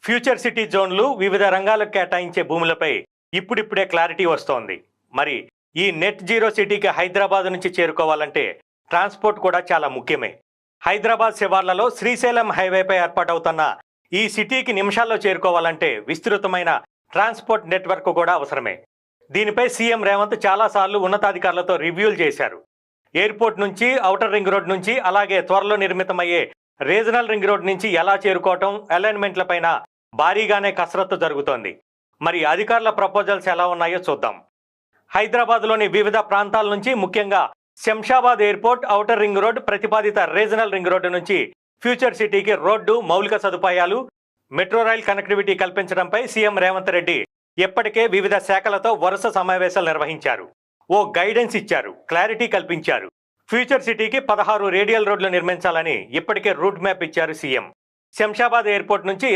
Future city జోన్లు వివిధ రంగాలకు కేటాయించే భూములపై ఇప్పుడిప్పుడే క్లారిటీ వస్తోంది. మరి ఈ నెట్ జీరో సిటీకి హైదరాబాద్ నుంచి చేరుకోవాలంటే ట్రాన్స్పోర్ట్ కూడా చాలా ముఖ్యమే. హైదరాబాద్ శివార్లలో శ్రీశైలం హైవేపై ఏర్పాటవుతున్న ఈ సిటీకి నిమిషాల్లో చేరుకోవాలంటే విస్తృతమైన ట్రాన్స్పోర్ట్ నెట్వర్క్ కూడా అవసరమే. దీనిపై సీఎం రేవంత్ చాలాసార్లు ఉన్నతాధికారులతో రివ్యూలు చేశారు. ఎయిర్పోర్ట్ నుంచి, ఔటర్ రింగ్ రోడ్ నుంచి, అలాగే త్వరలో నిర్మితమయ్యే రీజనల్ రింగ్ రోడ్ నుంచి ఎలా చేరుకోవటం, అలైన్మెంట్లపైన భారీగానే కసరత్తు జరుగుతోంది. మరి అధికారుల ప్రపోజల్స్ ఎలా ఉన్నాయో చూద్దాం. హైదరాబాద్లోని వివిధ ప్రాంతాల నుంచి, ముఖ్యంగా Shamshabad airport, outer ring road, ప్రతిపాదిత రీజనల్ రింగ్ రోడ్డు నుంచి ఫ్యూచర్ సిటీకి రోడ్డు, మౌలిక సదుపాయాలు, మెట్రో రైల్ కనెక్టివిటీ కల్పించడంపై సీఎం రేవంత్ రెడ్డి ఇప్పటికే వివిధ శాఖలతో వరుస సమావేశాలు నిర్వహించారు. ఓ గైడెన్స్ ఇచ్చారు, క్లారిటీ కల్పించారు. ఫ్యూచర్ సిటీకి 16 రేడియల్ రోడ్లు నిర్మించాలని ఇప్పటికే రూట్ మ్యాప్ ఇచ్చారు సీఎం. శంషాబాద్ ఎయిర్పోర్ట్ నుంచి